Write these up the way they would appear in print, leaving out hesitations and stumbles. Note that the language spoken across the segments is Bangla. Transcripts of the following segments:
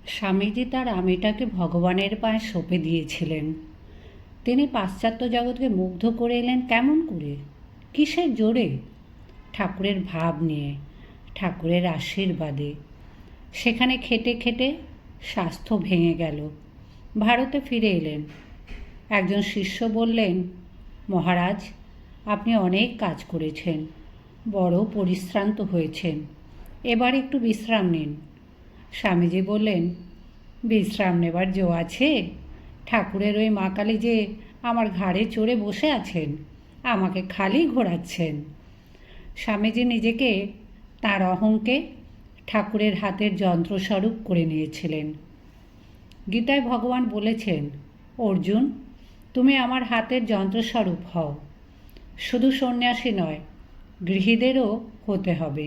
স্বামীজি তার আমিটাকে ভগবানের পায়ে সঁপে দিয়েছিলেন। তিনি পাশ্চাত্য জগৎকে মুগ্ধ করে এলেন কেমন করে, কিসের জোরে? ঠাকুরের ভাব নিয়ে, ঠাকুরের আশীর্বাদে। সেখানে খেটে খেটে স্বাস্থ্য ভেঙে গেল। ভারতে ফিরে এলেন। একজন শিষ্য বললেন, মহারাজ, আপনি অনেক কাজ করেছেন, বড় পরিশ্রান্ত হয়েছেন, এবার একটু বিশ্রাম নিন। স্বামীজি বললেন, বিশ্রাম নেবার জো আছে? ঠাকুরের ওই মা কালী যে আমার ঘাড়ে চড়ে বসে আছেন, আমাকে খালি ঘোরাচ্ছেন। স্বামীজি নিজেকে তাঁর অহংকে ঠাকুরের হাতের যন্ত্রস্বরূপ করে নিয়েছিলেন। গীতায় ভগবান বলেছেন, অর্জুন, তুমি আমার হাতের যন্ত্রস্বরূপ হও। শুধু সন্ন্যাসী নয়, গৃহীদেরও হতে হবে।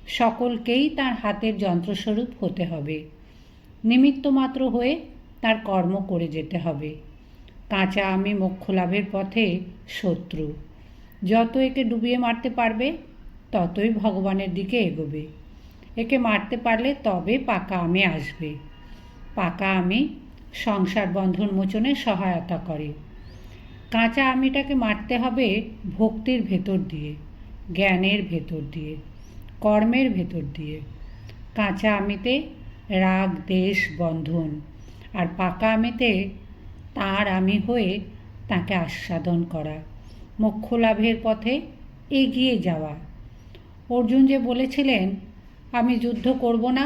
সকলকেই তার হাতের যন্ত্রস্বরূপ হতে হবে। নিমিত্ত মাত্র হয়ে তার কর্ম করে যেতে হবে। কাঁচা আমি মোক্ষ লাভের পথে শত্রু। যত একে ডুবিয়ে মারতে পারবে, ততই ভগবানের দিকে এগোবে। একে মারতে পারলে তবে পাকা আমি আসবে। পাকা আমি সংসার বন্ধন মোচনে সহায়তা করে। কাঁচা আমিটাকে মারতে হবে ভক্তির ভেতর দিয়ে, জ্ঞানের ভেতর দিয়ে, কর্মের ভেতর দিয়ে। কাঁচা আমিতে রাগ দেশ বন্ধন, আর পাকা আমিতে তাঁর আমি হয়ে তাকে আস্বাদন করা, মোক্ষ লাভের পথে এগিয়ে যাওয়া। অর্জুন যে বলেছিলেন, আমি যুদ্ধ করব না,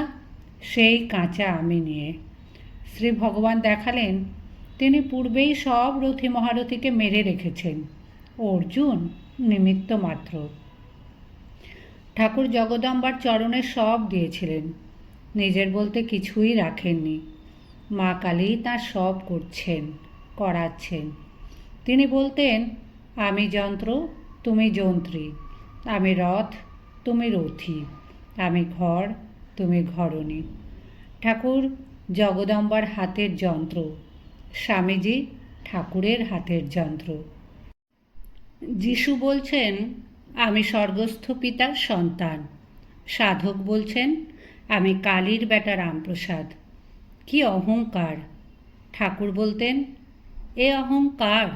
সেই কাঁচা আমি নিয়ে শ্রী ভগবান দেখালেন তিনি পূর্বেই সব রথী মহারথীকে মেরে রেখেছেন, অর্জুন নিমিত্ত মাত্র। ঠাকুর জগদম্বার চরণে সব দিয়েছিলেন, নিজের বলতে কিছুই রাখেননি। মা কালী তাঁর সব করছেন, করাচ্ছেন। তিনি বলতেন, আমি যন্ত্র, তুমি যন্ত্রী, আমি রথ, তুমি রথী, আমি ঘর, তুমি ঘরণী। ঠাকুর জগদম্বার হাতের যন্ত্র, স্বামীজি ঠাকুরের হাতের যন্ত্র। যিশু বলছেন, আমি স্বর্গস্থ পিতার সন্তান। সাধক বলছেন, আমি কালীর বেটা রামপ্রসাদ। কি অহংকার! ঠাকুর বলতেন, এ অহংকার।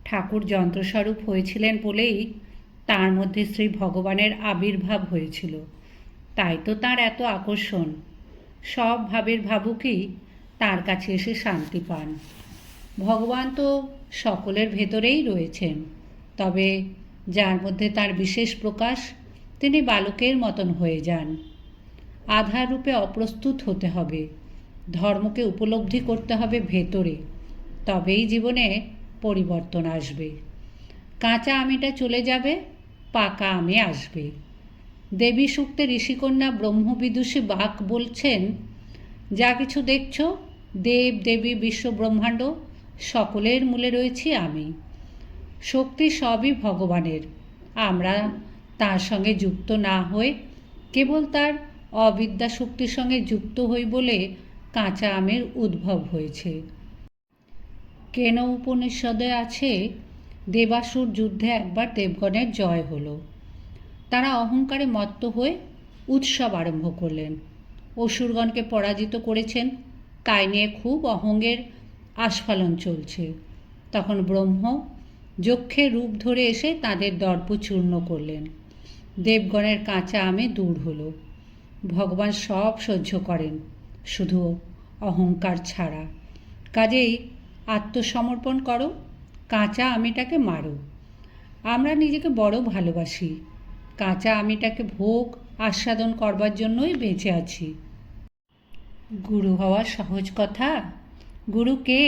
ঠাকুর যন্ত্রস্বরূপ হয়েছিলেন বলেই তার মধ্যে শ্রী ভগবানের আবির্ভাব হয়েছিল। তাই তো তাঁর এত আকর্ষণ। সব ভাবের ভাবুকই তার কাছে এসে শান্তি পান। ভগবান তো সকলের ভেতরেই রয়েছেন, তবে যার মধ্যে তার বিশেষ প্রকাশ, তিনি বালকের মতন হয়ে যান। আধার রূপে অপ্রস্তুত হতে হবে, ধর্মকে উপলব্ধি করতে হবে ভেতরে, তবেই জীবনে পরিবর্তন আসবে। কাঁচা আমিটা চলে যাবে, পাকা আমি আসবে। দেবী সূক্তে ঋষিকন্যা ব্রহ্মবিদুষী বাক বলছেন, যা কিছু দেখছ, দেব দেবী বিশ্ব ব্রহ্মাণ্ড, সকলের মূলে রয়েছি আমি। শক্তি সবই ভগবানের। আমরা তার সঙ্গে যুক্ত না হয়ে কেবল তার অবিদ্যা শক্তির সঙ্গে যুক্ত হই বলে কাঁচা আমের উদ্ভব হয়েছে। কেন উপনিষদে আছে, দেবাসুর যুদ্ধে একবার দেবগণের জয় হলো। তারা অহংকারে মত্ত হয়ে উৎসব আরম্ভ করলেন। অসুরগণকে পরাজিত করেছেন, তাই নিয়ে খুব অহংয়ের আস্ফালন চলছে। তখন ব্রহ্ম যক্ষের রূপ ধরে এসে তাদের দর্প চূর্ণ করলেন। দেবগণের কাঁচা আমে দূর হলো। ভগবান সব সহ্য করেন, শুধু অহংকার ছাড়া। কাজেই আত্মসমর্পণ করো, কাঁচা আমিটাকে মারো। আমরা নিজেকে বড় ভালোবাসি, কাঁচা আমিটাকে ভোগ আস্বাদন করবার জন্যই বেঁচে আছি। গুরু হওয়া সহজ কথা? গুরু কে?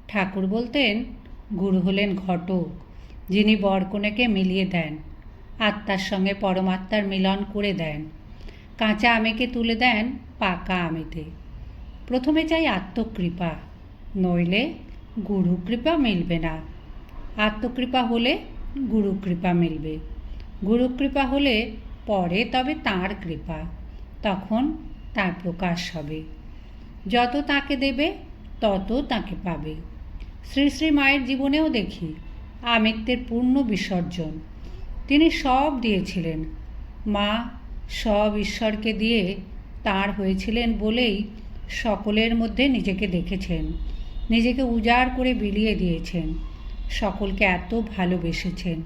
ঠাকুর বলতেন, গুরু হলেন ঘটক, যিনি বরকনেকে মিলিয়ে দেন, আত্মার সঙ্গে পরমাত্মার মিলন করে দেন। কাঁচা আমেকে তুলে দেন পাকা আমিতে। প্রথমে চাই আত্মকৃপা, নইলে গুরুকৃপা মিলবে না। আত্মকৃপা হলে গুরুকৃপা মিলবে, গুরুকৃপা হলে পরে তবে তাঁর কৃপা, তখন তার প্রকাশ হবে। যত তাকে দেবে তত তাকে পাবে। শ্রী শ্রী মায়ের জীবনেও দেখি আমিত্বের পূর্ণ বিসর্জন। তিনি সব দিয়েছিলেন। মা সব ঈশ্বরকে দিয়ে তাঁর হয়েছিলেন বলেই সকলের মধ্যে নিজেকে দেখেছেন, নিজেকে উজাড় করে বিলিয়ে দিয়েছেন, সকলকে এত ভালোবেসেছেন।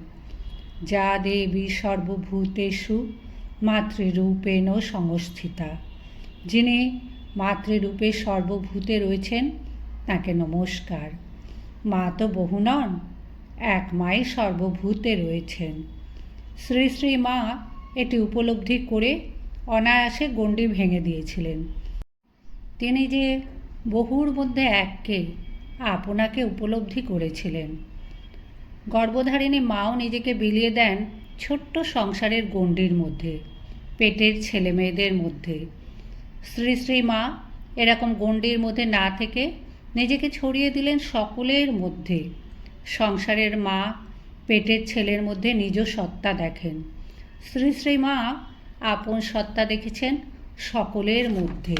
যা দেবী সর্বভূতেষু মাতৃরূপেণ সংস্থিতা, যিনি মাতৃরূপে সর্বভূতে রয়েছেন তাকে নমস্কার। মা তো বহু নন, এক মাই সর্বভূতে রয়েছেন। শ্রী শ্রী মা এটি উপলব্ধি করে অনায়াসে গণ্ডি ভেঙে দিয়েছিলেন। তিনি যে বহুর মধ্যে এককে আপনাকে উপলব্ধি করেছিলেন। গর্ভধারিণী মাও নিজেকে বিলিয়ে দেন ছোট্ট সংসারের গণ্ডির মধ্যে, পেটের ছেলেমেয়েদের মধ্যে। শ্রী শ্রী মা এরকম গণ্ডির মধ্যে না থেকে নিজেকে ছড়িয়ে দিলেন সকলের মধ্যে। সংসারের মা পেটের ছেলের মধ্যে নিজ সত্তা দেখেন। শ্রী শ্রী মা আপন সত্তা দেখেছেন সকলের মধ্যে।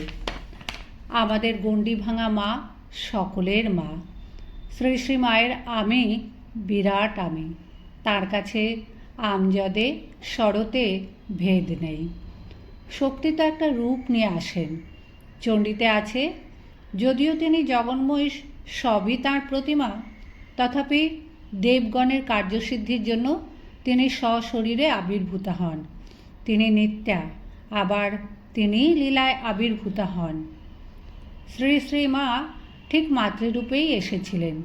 আমাদের গণ্ডি ভাঙা মা সকলের মা। শ্রী শ্রী মায়ের আমি বিরাট আমি, তার কাছে আমজদে শরতে ভেদ নেই। শক্তি তো একটা রূপ নিয়ে আসেন। চণ্ডীতে আছে, যদিও তিনি জগন্ময় সবই তাঁর প্রতিমা, তথাপি দেবগণের কার্যসিদ্ধির জন্য তিনি সশরীরে আবির্ভূত হন। তিনি নিত্যা, আবার তিনি লীলায় আবির্ভূত হন। শ্রী শ্রী মা ঠিক মাতৃরূপেই এসেছিলেন।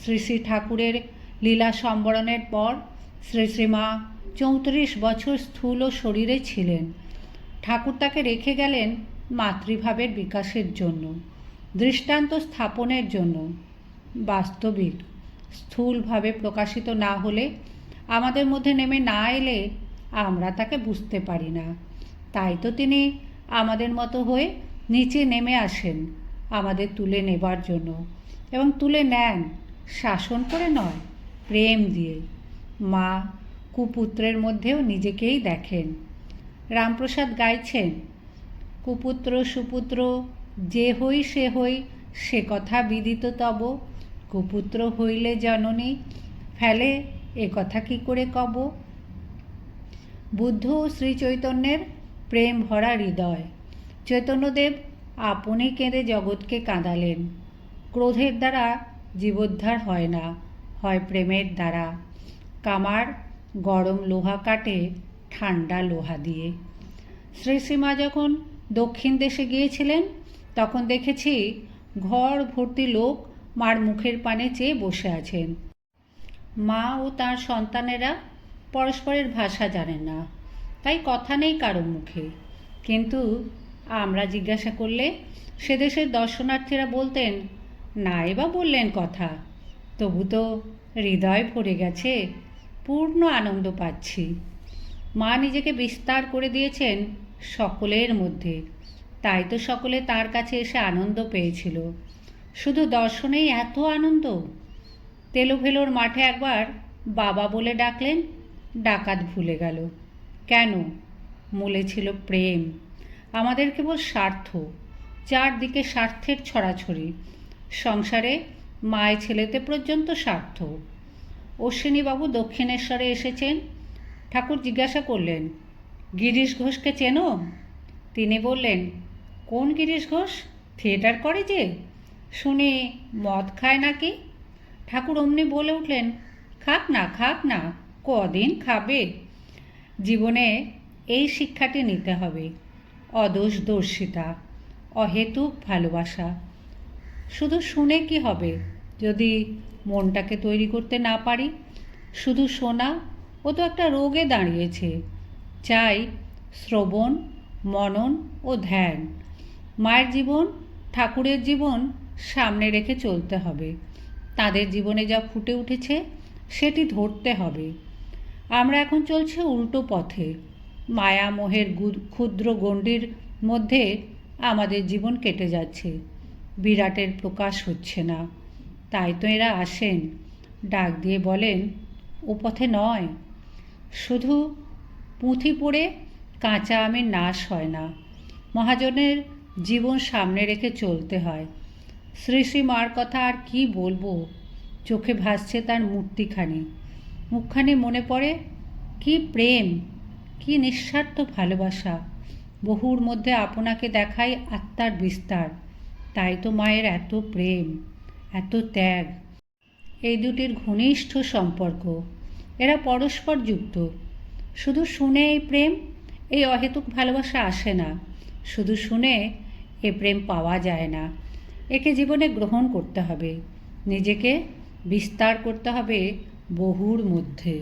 শ্রী শ্রী ঠাকুরের লীলা সম্বরণের পর শ্রী শ্রী মা 34 বছর স্থূল শরীরে ছিলেন। ঠাকুর তাকে রেখে গেলেন মাতৃভাবের বিকাশের জন্য, দৃষ্টান্ত স্থাপনের জন্য। বাস্তবিক স্থূলভাবে প্রকাশিত না হলে, আমাদের মধ্যে নেমে না এলে আমরা তাকে বুঝতে পারি না। তাই তো তিনি আমাদের মতো হয়ে নিচে নেমে আসেন আমাদের তুলে নেবার জন্য, এবং তুলে নেন শাসন করে নয়, প্রেম দিয়ে। মা কুপুত্রের মধ্যেও নিজেকেই দেখেন। রামপ্রসাদ গাইছেন, কুপুত্র সুপুত্র যে হই সে হই, সে কথা বিদিত তব। কুপুত্র হইলে জননী ফেলে এ কথা কি করে কব। বুদ্ধ ও শ্রীচৈতন্যের প্রেম ভরা হৃদয়। চৈতন্যদেব আপনি কেঁদে জগৎকে কাঁদালেন। ক্রোধের দ্বারা জীবোদ্ধার হয় না, হয় প্রেমের দ্বারা। কামার গরম লোহা কাটে ঠান্ডা লোহা দিয়ে। শ্রী শ্রীমা যখন দক্ষিণ দেশে গিয়েছিলেন, তখন দেখেছি ঘর ভর্তি লোক মার মুখের পানে চেয়ে বসে আছেন। মা ও তার সন্তানেরা পরস্পরের ভাষা জানেন না, তাই কথা নেই কারো মুখে। কিন্তু আমরা জিজ্ঞাসা করলে সে দেশের দর্শনার্থীরা বলতেন, নাই বা বললেন কথা, তবু তো হৃদয় ভরে গেছে, পূর্ণ আনন্দ পাচ্ছি। মা নিজেকে বিস্তার করে দিয়েছেন সকলের মধ্যে, তাই তো সকলে তার কাছে এসে আনন্দ পেয়েছিল। শুধু দর্শনেই এত আনন্দ। তেলোভেলোর মাঠে একবার বাবা বলে ডাকলেন, ডাকাত ভুলে গেল। কেন? মূলে ছিল প্রেম। আমাদের কেবল স্বার্থ, চারদিকে স্বার্থের ছড়াছড়ি। সংসারে মায় ছেলেতে পর্যন্ত স্বার্থ। অশ্বিনীবাবু দক্ষিণেশ্বরে এসেছেন। ঠাকুর জিজ্ঞাসা করলেন, গিরিশ ঘোষকে চেনো? তিনি বললেন, কোন গিরিশ ঘোষ? থিয়েটার করে যে? শুনে মদ খায় নাকি? ঠাকুর অমনি বলে উঠলেন, খাক না খাক না, কদিন খাবে। জীবনে এই শিক্ষাটি নিতে হবে, অদোষদর্শিতা, অহেতুক ভালোবাসা। শুধু শুনে কি হবে যদি মনটাকে তৈরি করতে না পারি? শুধু শোনা ও তো একটা রোগে দাঁড়িয়েছে। চাই শ্রবণ, মনন ও ধ্যান। মায়ের জীবন, ঠাকুরের জীবন সামনে রেখে চলতে হবে। তাদের জীবনে যা ফুটে উঠেছে সেটি ধরতে হবে। আমরা এখন চলছি উল্টো পথে। মায়া মোহের ক্ষুদ্র গণ্ডির মধ্যে আমাদের জীবন কেটে যাচ্ছে, বিরাটের প্রকাশ হচ্ছে না। তাই তো এরা আসেন, ডাক দিয়ে বলেন, ও পথে নয়। শুধু পুঁথি পড়ে কাঁচা আমের নাশ হয় না, মহাজনের জীবন সামনে রেখে চলতে হয়। শ্রী শ্রী মার কথা আর কি বলবো, চোখে ভাসছে তার মূর্তিখানি। মুখখানি মনে পড়ে, কি প্রেম, কি নিঃস্বার্থ ভালোবাসা। বহুর মধ্যে আপনাকে দেখাই আত্মার বিস্তার। তাই তো মায়ের এত প্রেম, এত ত্যাগ। এই দুটির ঘনিষ্ঠ সম্পর্ক, এরা পরস্পর যুক্ত। শুধু শুনে এই প্রেম, এই অহেতুক ভালোবাসা আসে না। শুধু শুনে এ প্রেম পাওয়া যায় না। একে জীবনে গ্রহণ করতে হবে, নিজেকে বিস্তার করতে হবে বহুর মধ্যে।